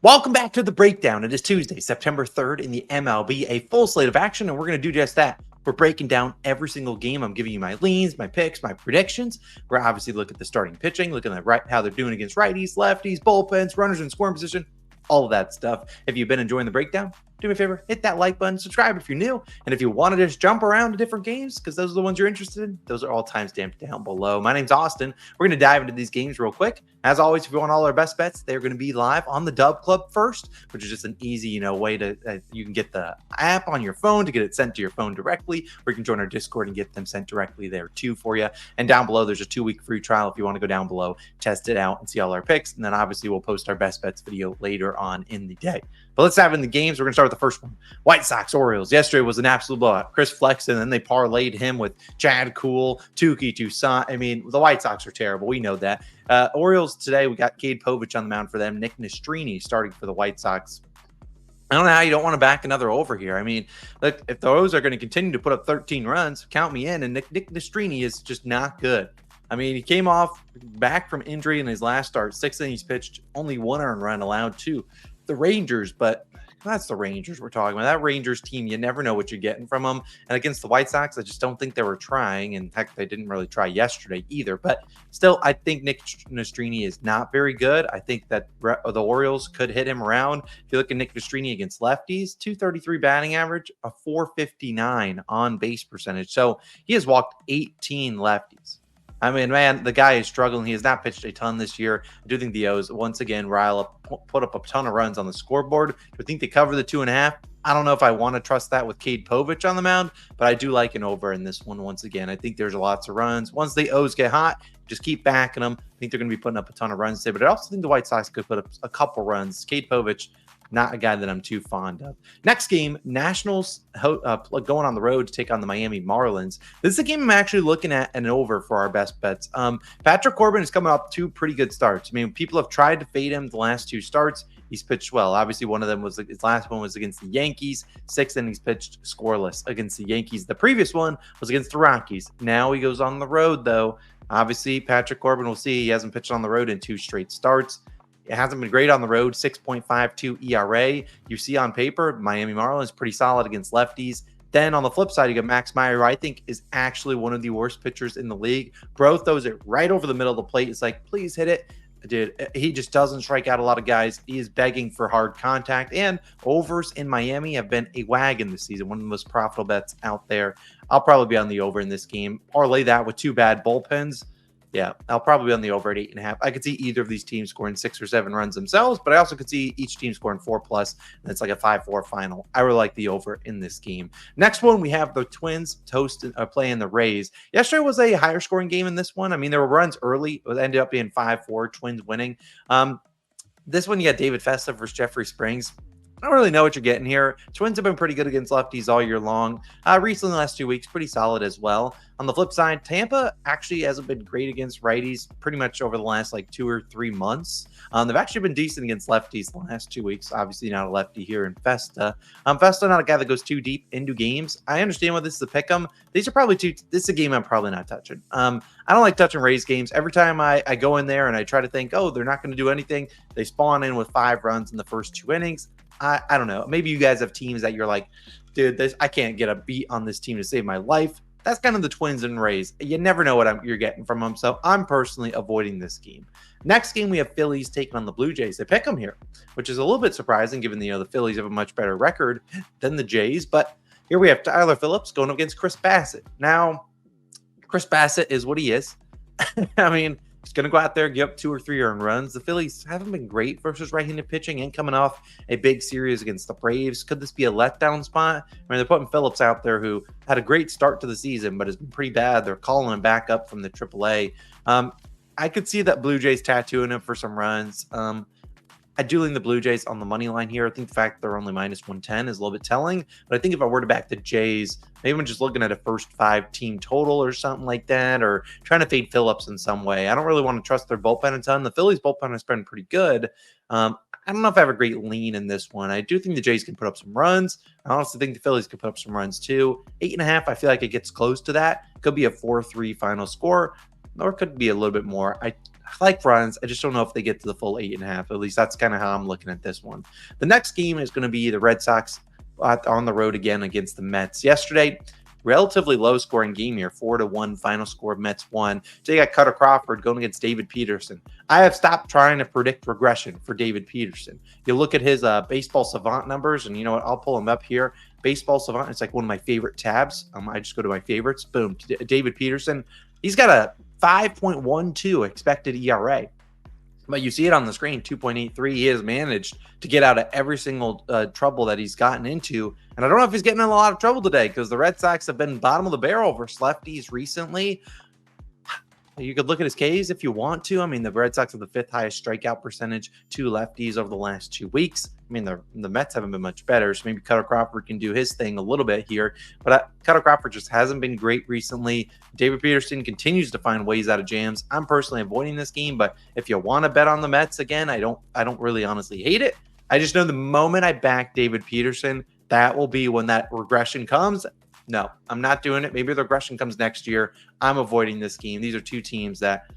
Welcome back to the breakdown. It is Tuesday, September 3rd in the MLB, a full slate of action, and we're going to do just that. We're breaking down every single game. I'm giving you my leans, my picks, my predictions. We're obviously looking at the starting pitching, looking at how they're doing against righties, lefties, bullpens, runners in scoring position, all of that stuff. If you've been enjoying the breakdown, do me a favor, hit that like button, subscribe if you're new. And if you want to just jump around to different games, because those are the ones you're interested in, those are all timestamped down below. My name's Austin. We're going to dive into these games real quick. As always, if you want all our best bets, they're going to be live on the DubClub first, which is just an easy, way to, you can get the app on your phone to get it sent to your phone directly, or you can join our Discord and get them sent directly there too for you. And down below, there's a 2-week free trial if you want to go down below, test it out and see all our picks. And then obviously we'll post our best bets video later on in the day. But let's dive in the games. We're going to start with the first one. White Sox, Orioles. Yesterday was an absolute blowout. Chris Flexen, and then they parlayed him with Chad Kuhl, Tuki Toussaint. I mean, the White Sox are terrible. We know that. Orioles today, we got Cade Povich on the mound for them. Nick Nastrini starting for the White Sox. I don't know how you don't want to back another over here. I mean, look, if the O's are going to continue to put up 13 runs, count me in. And Nick Nastrini is just not good. I mean, he came back from injury in his last start. 6 innings pitched, only 1 earned run allowed to the Rangers, but that's the Rangers we're talking about. That Rangers team, you never know what you're getting from them. And against the White Sox, I just don't think they were trying. And heck, they didn't really try yesterday either. But still, I think Nick Nastrini is not very good. I think that the Orioles could hit him around. If you look at Nick Nastrini against lefties, 233 batting average, a 459 on base percentage. So he has walked 18 lefties. I mean, man, the guy is struggling. He has not pitched a ton this year. I do think the O's, once again, put up a ton of runs on the scoreboard. I think they cover the 2.5. I don't know if I want to trust that with Cade Povich on the mound, but I do like an over in this one once again. I think there's lots of runs. Once the O's get hot, just keep backing them. I think they're going to be putting up a ton of runs today, but I also think the White Sox could put up a couple runs. Cade Povich, not a guy that I'm too fond of. Next game, Nationals going on the road to take on the Miami Marlins. This is a game I'm actually looking at an over for our best bets. Patrick Corbin is coming off 2 pretty good starts. I mean, people have tried to fade him the last 2 starts. He's pitched well. Obviously, one of them was his last one was against the Yankees. 6 innings pitched scoreless against the Yankees. The previous one was against the Rockies. Now he goes on the road, though. Obviously, Patrick Corbin, we'll see. He hasn't pitched on the road in 2 straight starts. It hasn't been great on the road, 6.52 ERA. You see on paper, Miami Marlins pretty solid against lefties. Then on the flip side, you got Max Meyer, who I think is actually one of the worst pitchers in the league. Bro throws it right over the middle of the plate. It's like, please hit it. Dude, he just doesn't strike out a lot of guys. He is begging for hard contact. And overs in Miami have been a wagon this season, one of the most profitable bets out there. I'll probably be on the over in this game. Parlay that with 2 bad bullpens. Yeah, I'll probably be on the over at 8.5. I could see either of these teams scoring 6 or 7 runs themselves, but I also could see each team scoring 4+, and it's like a 5-4 final. I really like the over in this game. Next one, we have the Twins playing the Rays. Yesterday was a higher scoring game in this one. I mean, there were runs early. It ended up being 5-4, Twins winning. This one, you got David Festa versus Jeffrey Springs. I don't really know what you're getting here. Twins have been pretty good against lefties all year long. Recently, the last 2 weeks, pretty solid as well. On the flip side, Tampa actually hasn't been great against righties pretty much over the last 2 or 3 months. They've actually been decent against lefties the last 2 weeks. Obviously, not a lefty here in Festa. Festa, not a guy that goes too deep into games. I understand why this is a pick 'em. These are probably this is a game I'm probably not touching. I don't like touching Rays games. Every time I go in there and I try to think, oh, they're not going to do anything, they spawn in with 5 runs in the first 2 innings. I don't know. Maybe you guys have teams that you're like, dude, I can't get a beat on this team to save my life. That's kind of the Twins and Rays. You never know what you're getting from them. So I'm personally avoiding this game. Next game, we have Phillies taking on the Blue Jays. They pick them here, which is a little bit surprising given the Phillies have a much better record than the Jays. But here we have Tyler Phillips going up against Chris Bassett. Now, Chris Bassett is what he is. I mean, he's going to go out there, give up 2 or 3 earned runs. The Phillies haven't been great versus right-handed pitching and coming off a big series against the Braves. Could this be a letdown spot? I mean, they're putting Phillips out there who had a great start to the season, but has been pretty bad. They're calling him back up from the AAA. I could see that Blue Jays tattooing him for some runs. I do lean the Blue Jays on the money line here. I think the fact that they're only -110 is a little bit telling. But I think if I were to back the Jays, maybe I'm just looking at a first 5 team total or something like that, or trying to fade Phillips in some way. I don't really want to trust their bullpen a ton. The Phillies bullpen has been pretty good. I don't know if I have a great lean in this one. I do think the Jays can put up some runs. I honestly think the Phillies could put up some runs too. 8.5, I feel like it gets close to that. Could be a 4-3 final score, or it could be a little bit more. I like runs. I just don't know if they get to the full 8.5. At least that's kind of how I'm looking at this one. The next game is going to be the Red Sox on the road again against the Mets. Yesterday, relatively low scoring game here, 4-1 final score. Mets won. So you got Cutter Crawford going against David Peterson. I have stopped trying to predict regression for David Peterson. You look at his baseball savant numbers, and you know what? I'll pull them up here. Baseball savant, it's like one of my favorite tabs. I just go to my favorites. Boom. David Peterson. He's got a 5.12 expected ERA. But you see it on the screen, 2.83. He has managed to get out of every single trouble that he's gotten into. And I don't know if he's getting in a lot of trouble today because the Red Sox have been bottom of the barrel versus lefties recently. You could look at his Ks if you want to. I mean, the Red Sox have the 5th highest strikeout percentage to lefties over the last 2 weeks. I mean, the Mets haven't been much better, so maybe Cutter Crawford can do his thing a little bit here. But Cutter Crawford just hasn't been great recently. David Peterson continues to find ways out of jams. I'm personally avoiding this game, but if you want to bet on the Mets again, I don't really honestly hate it. I just know the moment I back David Peterson, that will be when that regression comes. No, I'm not doing it. Maybe the regression comes next year. I'm avoiding this game. These are two teams that,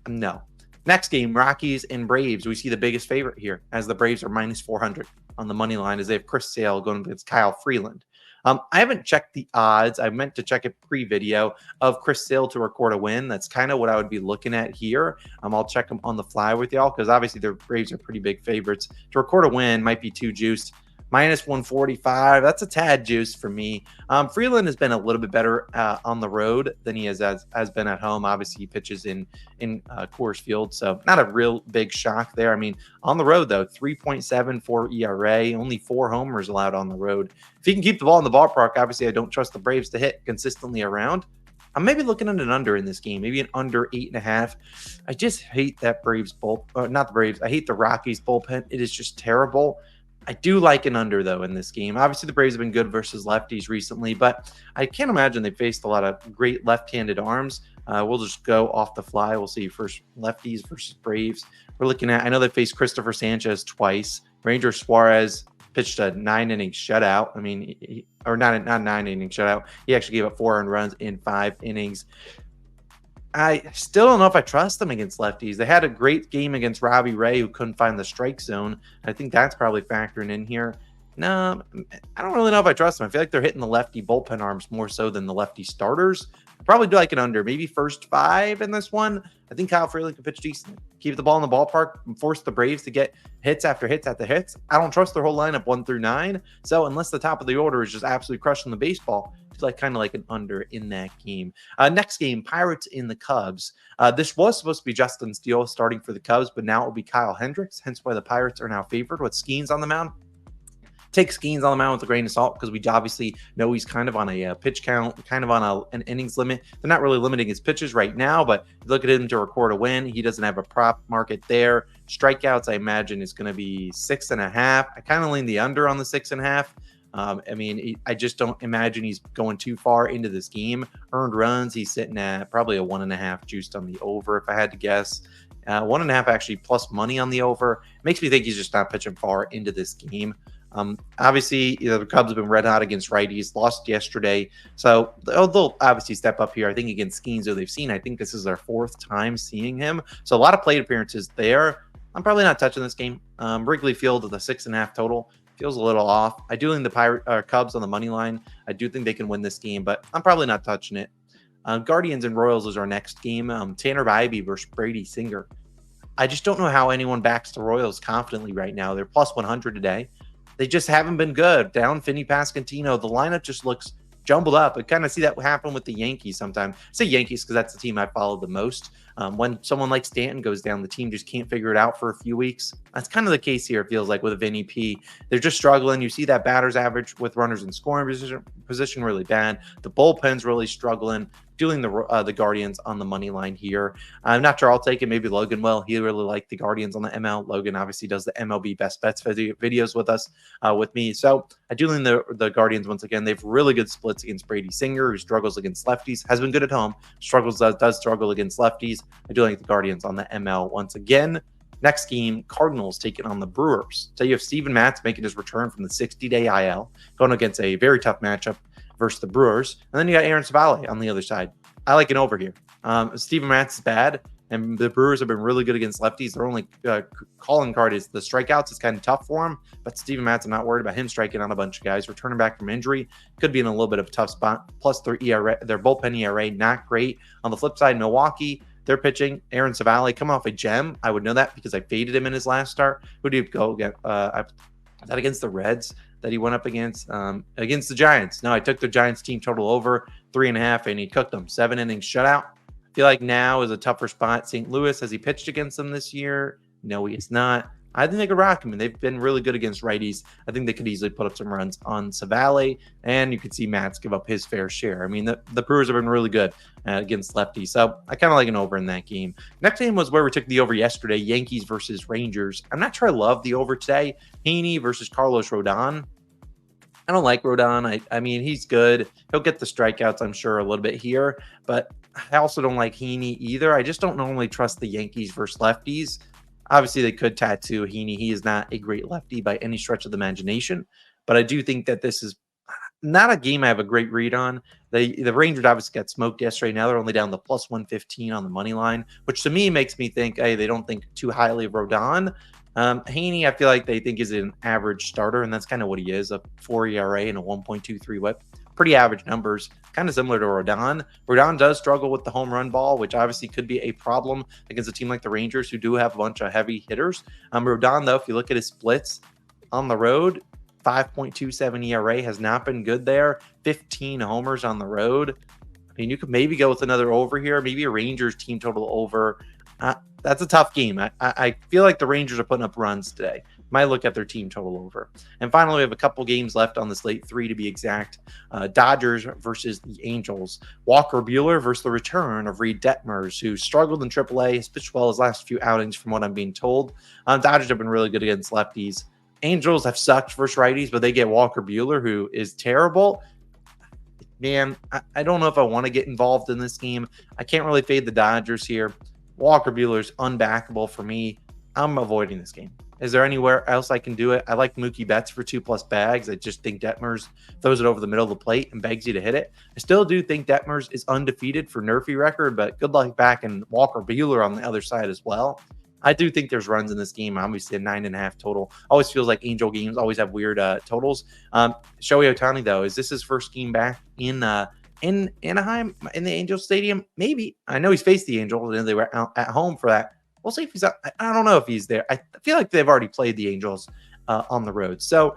no. Next game, Rockies and Braves. We see the biggest favorite here as the Braves are minus 400 on the money line as they have Chris Sale going against Kyle Freeland. I haven't checked the odds. I meant to check it pre-video of Chris Sale to record a win. That's kind of what I would be looking at here. I'll check them on the fly with y'all because obviously the Braves are pretty big favorites. To record a win might be too juiced. Minus 145. That's a tad juice for me. Freeland has been a little bit better on the road than he has been at home. Obviously, he pitches in Coors Field, so not a real big shock there. I mean, on the road, though, 3.74 ERA, only 4 homers allowed on the road. If he can keep the ball in the ballpark, obviously, I don't trust the Braves to hit consistently around. I'm maybe looking at an under in this game, maybe an under 8.5. I just hate that Braves not the Braves. I hate the Rockies bullpen. It is just terrible. I do like an under, though, in this game. Obviously, the Braves have been good versus lefties recently, but I can't imagine they faced a lot of great left-handed arms. We'll just go off the fly. We'll see first lefties versus Braves. We're looking at, I know they faced Christopher Sanchez twice. Ranger Suarez pitched a 9-inning shutout. I mean, not a 9-inning shutout. He actually gave up 4 earned runs in 5 innings. I still don't know if I trust them against lefties. They had a great game against Robbie Ray, who couldn't find the strike zone. I think that's probably factoring in here. No, I don't really know if I trust them. I feel like they're hitting the lefty bullpen arms more so than the lefty starters. I probably do like an under, maybe first 5 in this one. I think Kyle Freeland can pitch decent. Keep the ball in the ballpark and force the Braves to get hits after hits after hits. I don't trust their whole lineup 1 through 9. So unless the top of the order is just absolutely crushing the baseball, it's like kind of like an under in that game. Next game, Pirates in the Cubs. This was supposed to be Justin Steele starting for the Cubs, but now it will be Kyle Hendricks, hence why the Pirates are now favored with Skeens on the mound. Take Skeens on the mound with a grain of salt because we obviously know he's kind of on a pitch count, kind of on an innings limit. They're not really limiting his pitches right now, but look at him to record a win. He doesn't have a prop market there. Strikeouts, I imagine, is going to be 6.5. I kind of lean the under on the 6.5. I mean, I just don't imagine he's going too far into this game. Earned runs, he's sitting at probably a 1.5 juiced on the over, if I had to guess. 1.5 actually plus money on the over. Makes me think he's just not pitching far into this game. Obviously, the Cubs have been red hot against righties, lost yesterday. So they'll obviously step up here. I think against Skeens, they've seen, I think this is their 4th time seeing him. So a lot of plate appearances there. I'm probably not touching this game. Wrigley Field with a 6.5 total feels a little off. I do think the Cubs on the money line. I do think they can win this game, but I'm probably not touching it. Guardians and Royals is our next game. Tanner Bybee versus Brady Singer. I just don't know how anyone backs the Royals confidently right now. They're plus 100 today. They just haven't been good. Down Finney Pasquantino, the lineup just looks jumbled up. I kind of see that happen with the Yankees sometimes. I say Yankees because that's the team I follow the most. When someone like Stanton goes down, the team just can't figure it out for a few weeks. That's kind of the case here, it feels like, with Vinny P. They're just struggling. You see that batter's average with runners in scoring position really bad. The bullpen's really struggling. Doing the Guardians on the money line here. I'm not sure I'll take it. Maybe Logan will. He really liked the Guardians on the ML. Logan obviously does the MLB Best Bets videos with us, with me. So I do lean the Guardians once again. They have really good splits against Brady Singer, who struggles against lefties. Has been good at home. Does struggle against lefties. I do like the Guardians on the ML once again. Next game, Cardinals taking on the Brewers. So you have Steven Matz making his return from the 60-day IL, going against a very tough matchup versus the Brewers. And then you got Aaron Savale on the other side. I like an over here. Steven Matz is bad. And the Brewers have been really good against lefties. Their only calling card is the strikeouts. It's kind of tough for him, but Steven Matz, I'm not worried about him striking out a bunch of guys. Returning back from injury, could be in a little bit of a tough spot. Plus their ERA, their bullpen ERA, not great. On the flip side, Milwaukee, they're pitching. Aaron Savali coming off a gem. I would know that because I faded him in his last start. Who do you go against? That against the Reds that he went up against the Giants. No, I took the Giants team total over 3.5, and he cooked them. 7 innings shutout. I feel like now is a tougher spot. St. Louis, has he pitched against them this year? No, he is not. I think they could rock him, and they've been really good against righties. I think they could easily put up some runs on Savali, and you could see Matz give up his fair share. I mean, the Brewers have been really good against lefties, so I kind of like an over in that game. Next game was where we took the over yesterday, Yankees versus Rangers. I'm not sure I love the over today. Heaney versus Carlos Rodon. I don't like Rodon. I mean, he's good. He'll get the strikeouts, I'm sure, a little bit here, but I also don't like Heaney either. I just don't normally trust the Yankees versus lefties. Obviously, they could tattoo Heaney. He is not a great lefty by any stretch of the imagination, but I do think that this is not a game I have a great read on. The Rangers obviously got smoked yesterday. Now they're only down to plus 115 on the money line, which to me makes me think, hey, they don't think too highly of Rodon. Heaney, I feel like they think is an average starter, and that's kind of what he is, a 4 ERA and a 1.23 whip. Pretty average numbers, kind of similar to Rodon. Rodon does struggle with the home run ball, which obviously could be a problem against a team like the Rangers, who do have a bunch of heavy hitters. Rodon, though, if you look at his splits on the road, 5.27 ERA has not been good there. 15 homers on the road. I mean, you could maybe go with another over here, maybe a Rangers team total over. That's a tough game. I feel like the Rangers are putting up runs today. Might look at their team total over. And finally, we have a couple games left on the slate, 3 to be exact. Dodgers versus the Angels. Walker Buehler versus the return of Reed Detmers, who struggled in AAA. He's pitched well his last few outings, from what I'm being told. Dodgers have been really good against lefties. Angels have sucked versus righties, but they get Walker Buehler, who is terrible. Man, I don't know if I want to get involved in this game. I can't really fade the Dodgers here. Walker Buehler's unbackable for me. I'm avoiding this game. Is there anywhere else I can do it? I like Mookie Betts for 2+ bags. I just think Detmers throws it over the middle of the plate and begs you to hit it. I still do think Detmers is undefeated for Nerfy record, but good luck backing Walker Buehler on the other side as well. I do think there's runs in this game. Obviously, a 9.5 total. Always feels like Angel games always have weird totals. Shohei Ohtani, though, is this his first game back in Anaheim, in the Angels Stadium? Maybe. I know he's faced the Angels, and they were out at home for that. We'll see if he's out. I don't know if he's there. I feel like they've already played the Angels on the road. So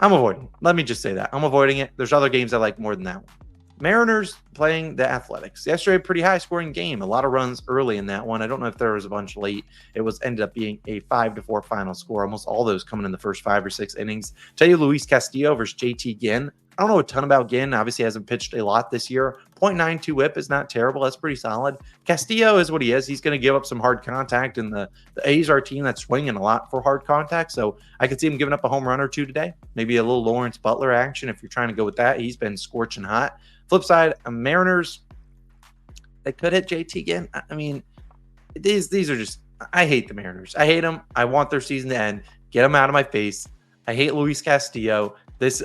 I'm avoiding. Let me just say that. I'm avoiding it. There's other games I like more than that one. Mariners playing the Athletics. Yesterday, pretty high-scoring game. A lot of runs early in that one. I don't know if there was a bunch late. It ended up being a 5-4 final score. Almost all those coming in the first 5 or 6 innings. Tell you, Luis Castillo versus JT Ginn. I don't know a ton about Ginn. Obviously, hasn't pitched a lot this year. 0.92 whip is not terrible. That's pretty solid. Castillo is what he is. He's going to give up some hard contact, and the A's are a team that's swinging a lot for hard contact. So I could see him giving up a home run or two today. Maybe a little Lawrence Butler action if you're trying to go with that. He's been scorching hot. Flip side, Mariners, they could hit JT Ginn. I mean, these are just, I hate the Mariners. I hate them. I want their season to end. Get them out of my face. I hate Luis Castillo. This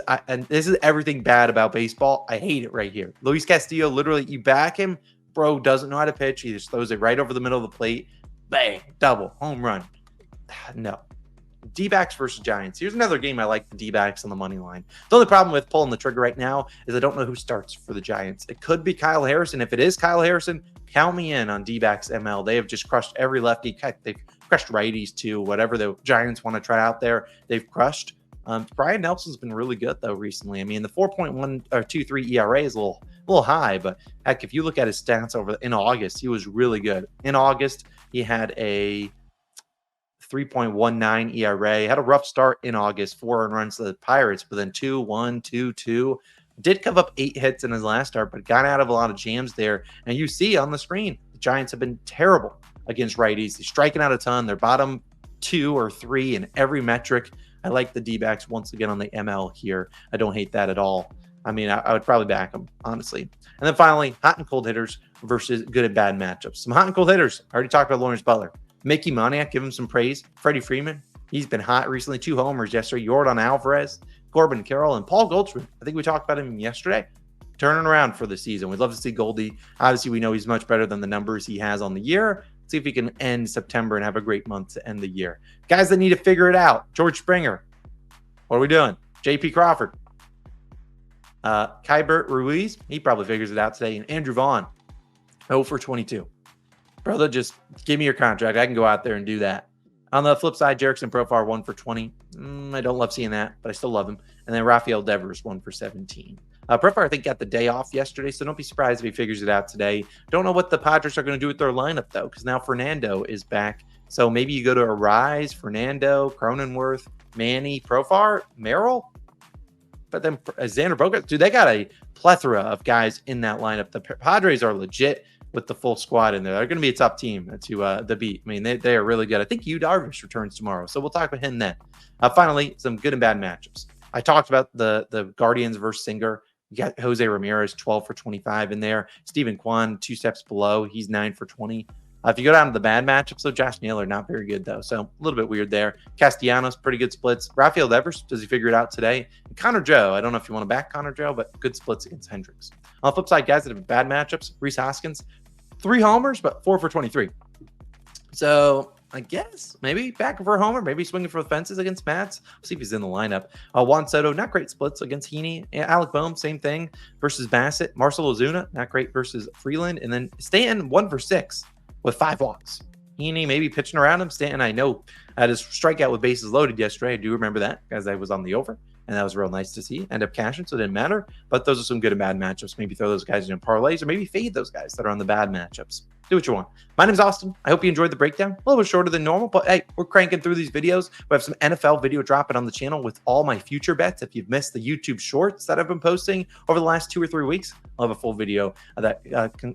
is everything bad about baseball. I hate it right here. Luis Castillo, literally, you back him, bro, doesn't know how to pitch. He just throws it right over the middle of the plate. Bang, double, home run. No. D-backs versus Giants. Here's another game I like the D-backs on the money line. The only problem with pulling the trigger right now is I don't know who starts for the Giants. It could be Kyle Harrison. If it is Kyle Harrison, count me in on D-backs ML. They have just crushed every lefty. They've crushed righties too. Whatever the Giants want to try out there, they've crushed. Brian Nelson's been really good though recently. I mean, the 4.1 or 2.3 ERA is a little high, but heck, if you look at his stats in August, he was really good. In August, he had a 3.19 ERA. Had a rough start in August, 4 earned runs to the Pirates, but then 2-1, 2-2. Did give up 8 hits in his last start, but got out of a lot of jams there. And you see on the screen, the Giants have been terrible against righties. They're striking out a ton. They're bottom 2 or 3 in every metric. I like the D-backs once again on the ML here. I don't hate that at all. I mean, I would probably back them, honestly. And then finally, hot and cold hitters versus good and bad matchups. Some hot and cold hitters. I already talked about Lawrence Butler. Mickey Moniak, give him some praise. Freddie Freeman, he's been hot recently. 2 homers yesterday. Yordan Alvarez, Corbin Carroll, and Paul Goldschmidt. I think we talked about him yesterday. turning around for the season. We'd love to see Goldie. Obviously, we know he's much better than the numbers he has on the year. Let's see if he can end September and have a great month to end the year. Guys that need to figure it out. George Springer. What are we doing? JP Crawford. Kybert Ruiz. He probably figures it out today. And Andrew Vaughn. 0 for 22. Brother, just give me your contract. I can go out there and do that. On the flip side, Jerickson Profar 1 for 20. I don't love seeing that, but I still love him. And then Rafael Devers 1 for 17. Profar, I think, got the day off yesterday, so don't be surprised if he figures it out today. Don't know what the Padres are going to do with their lineup, though, because now Fernando is back. So maybe you go to Arise, Fernando, Cronenworth, Manny, Profar, Merrill. But then Xander Bogaerts, dude, they got a plethora of guys in that lineup. The Padres are legit with the full squad in there. They're going to be a tough team to beat. I mean, they are really good. I think Yu Darvish returns tomorrow, so we'll talk about him then. Finally, some good and bad matchups. I talked about the Guardians versus Singer. You got Jose Ramirez, 12 for 25 in there. Stephen Kwan, 2 steps below. He's 9 for 20. If you go down to the bad matchups, so Josh Naylor, not very good, though. So a little bit weird there. Castellanos, pretty good splits. Rafael Devers, does he figure it out today? And Connor Joe, I don't know if you want to back Connor Joe, but good splits against Hendricks. On the flip side, guys that have bad matchups, Rhys Hoskins, 3 homers, but 4 for 23. So I guess maybe back for a homer, maybe swinging for the fences against Mats. See if he's in the lineup. Juan Soto, not great splits against Heaney. Alec Boehm, same thing versus Bassett. Marcell Ozuna, not great versus Freeland. And then Stanton, 1 for 6 with 5 walks. Heaney maybe pitching around him. Stanton, I know, had his strikeout with bases loaded yesterday. I do remember that because I was on the over, and that was real nice to see. End up cashing, so it didn't matter. But those are some good and bad matchups. Maybe throw those guys in parlays, or maybe fade those guys that are on the bad matchups. Do what you want. My name is Austin. I hope you enjoyed the breakdown. A little bit shorter than normal, but hey, we're cranking through these videos. We have some NFL video dropping on the channel with all my future bets. If you've missed the YouTube shorts that I've been posting over the last 2 or 3 weeks, I'll have a full video that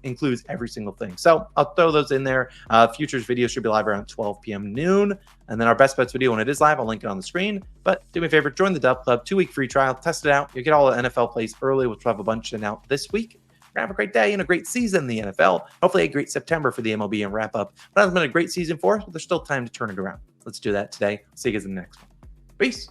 includes every single thing. So I'll throw those in there. Futures video should be live around 12 p.m. noon. And then our best bets video, when it is live, I'll link it on the screen. But do me a favor, join the DubClub, 2-week free trial, test it out. You get all the NFL plays early, which we'll have a bunch in out this week. We're going to have a great day and a great season in the NFL. Hopefully a great September for the MLB and wrap up. But it's been a great season for us, but there's still time to turn it around. Let's do that today. See you guys in the next one. Peace.